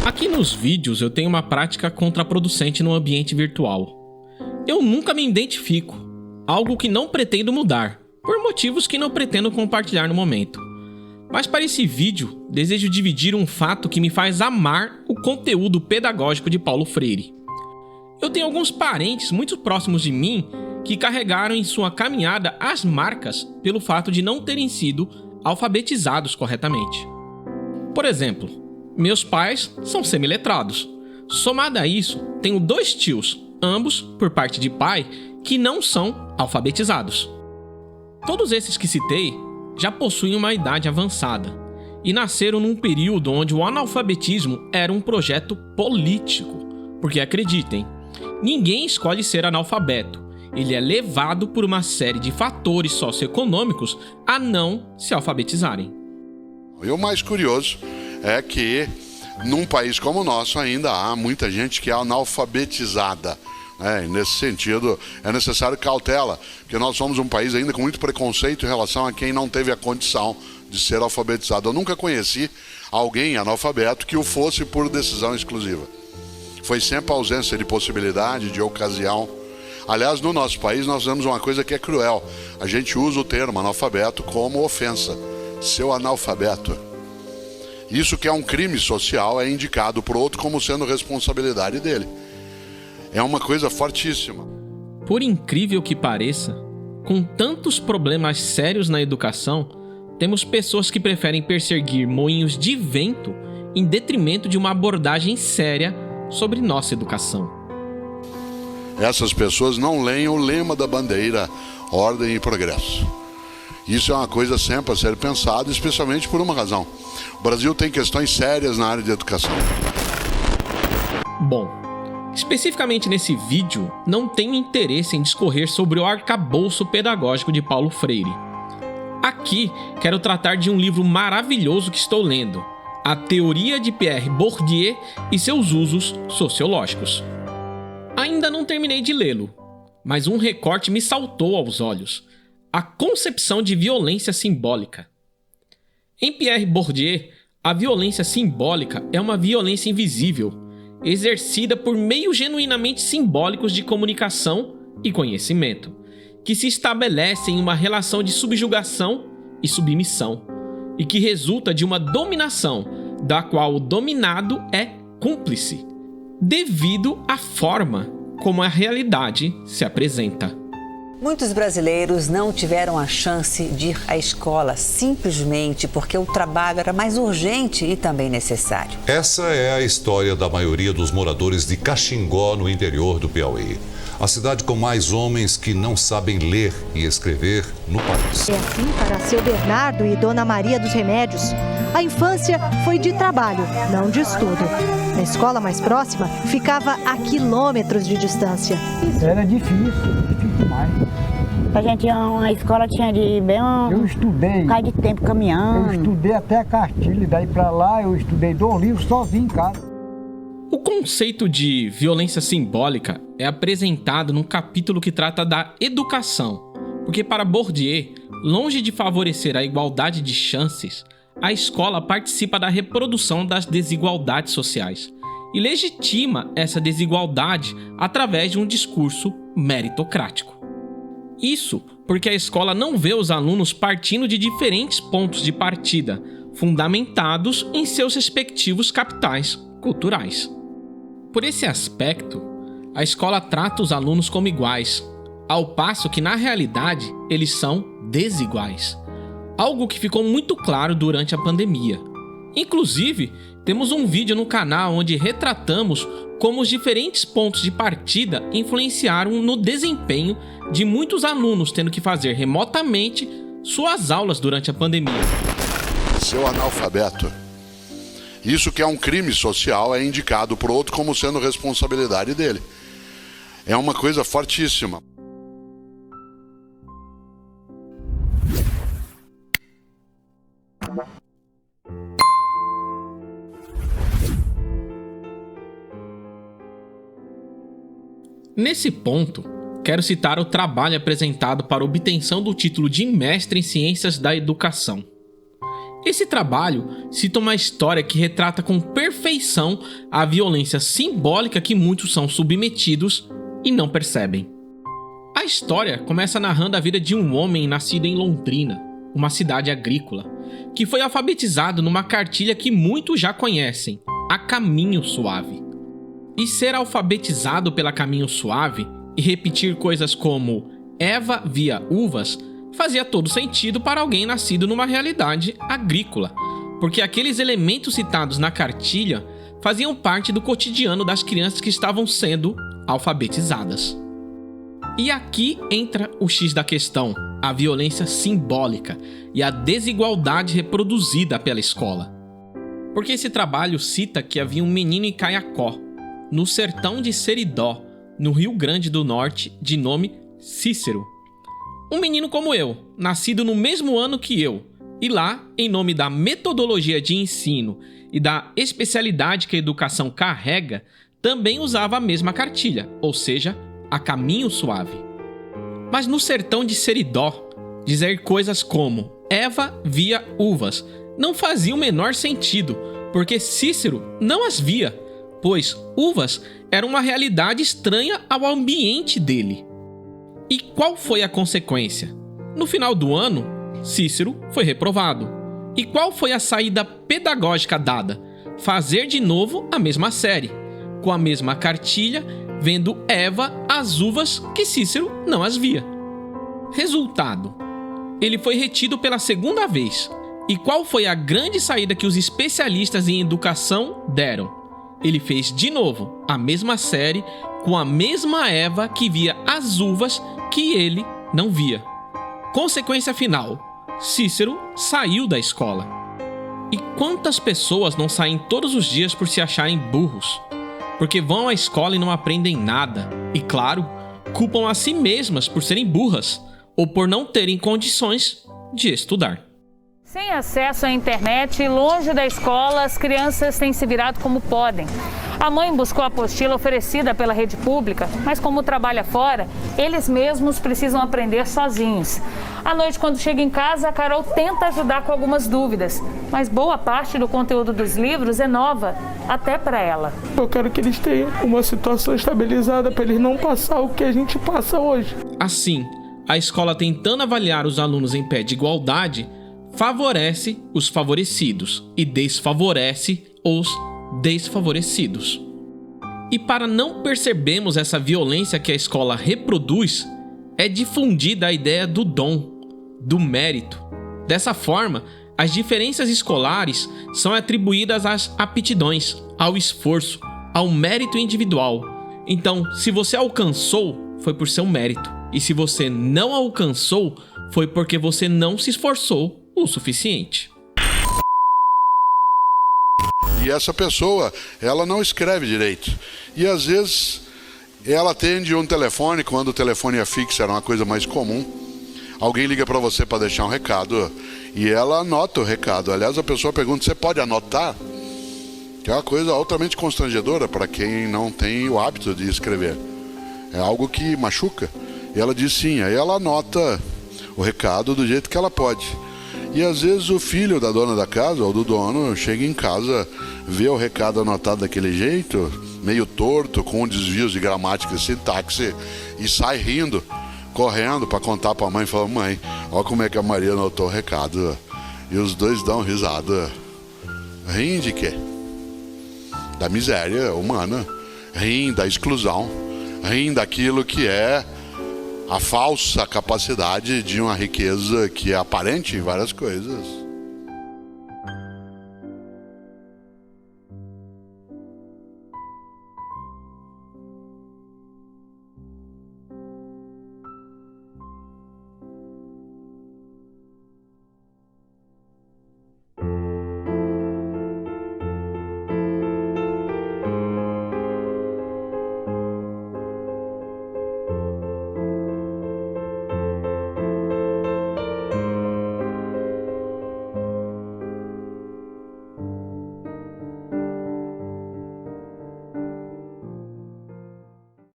Aqui nos vídeos eu tenho uma prática contraproducente no ambiente virtual. Eu nunca me identifico, algo que não pretendo mudar, por motivos que não pretendo compartilhar no momento. Mas para esse vídeo, desejo dividir um fato que me faz amar o conteúdo pedagógico de Paulo Freire. Eu tenho alguns parentes muito próximos de mim que carregaram em sua caminhada as marcas pelo fato de não terem sido alfabetizados corretamente. Por exemplo, meus pais são semiletrados. Somado a isso, tenho 2 tios, ambos, por parte de pai, que não são alfabetizados. Todos esses que citei já possuem uma idade avançada e nasceram num período onde o analfabetismo era um projeto político. Porque acreditem, ninguém escolhe ser analfabeto. Ele é levado por uma série de fatores socioeconômicos a não se alfabetizarem. E o mais curioso é que num país como o nosso ainda há muita gente que é analfabetizada. E nesse sentido é necessário cautela, porque nós somos um país ainda com muito preconceito em relação a quem não teve a condição de ser alfabetizado. Eu nunca conheci alguém analfabeto que o fosse por decisão exclusiva. Foi sempre a ausência de possibilidade, de ocasião. Aliás, no nosso país nós temos uma coisa que é cruel. A gente usa o termo analfabeto como ofensa. Seu analfabeto. Isso que é um crime social é indicado por outro como sendo responsabilidade dele. É uma coisa fortíssima. Por incrível que pareça, com tantos problemas sérios na educação, temos pessoas que preferem perseguir moinhos de vento em detrimento de uma abordagem séria sobre nossa educação. Essas pessoas não leem o lema da bandeira, ordem e progresso. Isso é uma coisa sempre a ser pensada, especialmente por uma razão. O Brasil tem questões sérias na área de educação. Bom, especificamente nesse vídeo, não tenho interesse em discorrer sobre o arcabouço pedagógico de Paulo Freire. Aqui, quero tratar de um livro maravilhoso que estou lendo, A Teoria de Pierre Bourdieu e seus usos sociológicos. Ainda não terminei de lê-lo, mas um recorte me saltou aos olhos. A concepção de violência simbólica. Em Pierre Bourdieu, a violência simbólica é uma violência invisível, exercida por meios genuinamente simbólicos de comunicação e conhecimento, que se estabelece em uma relação de subjugação e submissão, e que resulta de uma dominação, da qual o dominado é cúmplice, devido à forma como a realidade se apresenta. Muitos brasileiros não tiveram a chance de ir à escola simplesmente porque o trabalho era mais urgente e também necessário. Essa é a história da maioria dos moradores de Caxingó, no interior do Piauí. A cidade com mais homens que não sabem ler e escrever no país. É assim para seu Bernardo e Dona Maria dos Remédios. A infância foi de trabalho, não de estudo. A escola mais próxima ficava a quilômetros de distância. Era difícil demais. A gente ia uma escola, tinha de ir bem Eu estudei. Um bocado de tempo caminhando. Eu estudei até a cartilha, daí pra lá eu estudei 2 livros sozinho em casa. O conceito de violência simbólica é apresentado num capítulo que trata da educação, porque para Bourdieu, longe de favorecer a igualdade de chances, a escola participa da reprodução das desigualdades sociais e legitima essa desigualdade através de um discurso meritocrático. Isso porque a escola não vê os alunos partindo de diferentes pontos de partida, fundamentados em seus respectivos capitais culturais. Por esse aspecto, a escola trata os alunos como iguais, ao passo que, na realidade, eles são desiguais. Algo que ficou muito claro durante a pandemia. Inclusive, temos um vídeo no canal onde retratamos como os diferentes pontos de partida influenciaram no desempenho de muitos alunos tendo que fazer remotamente suas aulas durante a pandemia. Seu analfabeto. Isso que é um crime social é indicado por outro como sendo responsabilidade dele. É uma coisa fortíssima. Nesse ponto, quero citar o trabalho apresentado para obtenção do título de mestre em Ciências da Educação. Esse trabalho cita uma história que retrata com perfeição a violência simbólica que muitos são submetidos e não percebem. A história começa narrando a vida de um homem nascido em Londrina, uma cidade agrícola, que foi alfabetizado numa cartilha que muitos já conhecem, a Caminho Suave. E ser alfabetizado pela Caminho Suave e repetir coisas como Eva via uvas fazia todo sentido para alguém nascido numa realidade agrícola, porque aqueles elementos citados na cartilha faziam parte do cotidiano das crianças que estavam sendo alfabetizadas. E aqui entra o X da questão, a violência simbólica e a desigualdade reproduzida pela escola. Porque esse trabalho cita que havia um menino em Caiacó, no sertão de Seridó, no Rio Grande do Norte, de nome Cícero. Um menino como eu, nascido no mesmo ano que eu, e lá, em nome da metodologia de ensino e da especialidade que a educação carrega, também usava a mesma cartilha, ou seja, a Caminho Suave. Mas no sertão de Seridó, dizer coisas como Eva via uvas não fazia o menor sentido, porque Cícero não as via, pois uvas era uma realidade estranha ao ambiente dele. E qual foi a consequência? No final do ano, Cícero foi reprovado. E qual foi a saída pedagógica dada? Fazer de novo a mesma série, com a mesma cartilha, vendo Eva as uvas que Cícero não as via. Resultado: ele foi retido pela segunda vez. E qual foi a grande saída que os especialistas em educação deram? Ele fez de novo a mesma série com a mesma Eva que via as uvas que ele não via. Consequência final: Cícero saiu da escola. E quantas pessoas não saem todos os dias por se acharem burros? Porque vão à escola e não aprendem nada. E claro, culpam a si mesmas por serem burras ou por não terem condições de estudar. Sem acesso à internet e longe da escola, as crianças têm se virado como podem. A mãe buscou a apostila oferecida pela rede pública, mas como trabalha fora, eles mesmos precisam aprender sozinhos. À noite, quando chega em casa, a Carol tenta ajudar com algumas dúvidas, mas boa parte do conteúdo dos livros é nova, até para ela. Eu quero que eles tenham uma situação estabilizada para eles não passar o que a gente passa hoje. Assim, a escola, tentando avaliar os alunos em pé de igualdade, favorece os favorecidos e desfavorece os desfavorecidos. E para não percebermos essa violência que a escola reproduz, é difundida a ideia do dom, do mérito. Dessa forma, as diferenças escolares são atribuídas às aptidões, ao esforço, ao mérito individual. Então, se você alcançou, foi por seu mérito. E se você não alcançou, foi porque você não se esforçou o suficiente. E essa pessoa, ela não escreve direito. E às vezes ela atende um telefone, quando o telefone é fixo, era uma coisa mais comum. Alguém liga para você para deixar um recado e ela anota o recado. Aliás, a pessoa pergunta: você pode anotar? Que é uma coisa altamente constrangedora para quem não tem o hábito de escrever. É algo que machuca. E ela diz sim, aí ela anota o recado do jeito que ela pode. E às vezes o filho da dona da casa ou do dono chega em casa, vê o recado anotado daquele jeito, meio torto, com desvios de gramática e sintaxe, e sai rindo, correndo para contar para a mãe, fala: mãe, olha como é que a Maria anotou o recado. E os dois dão risada. Riem de quê? Da miséria humana, riem da exclusão, riem daquilo que é a falsa capacidade de uma riqueza que é aparente em várias coisas.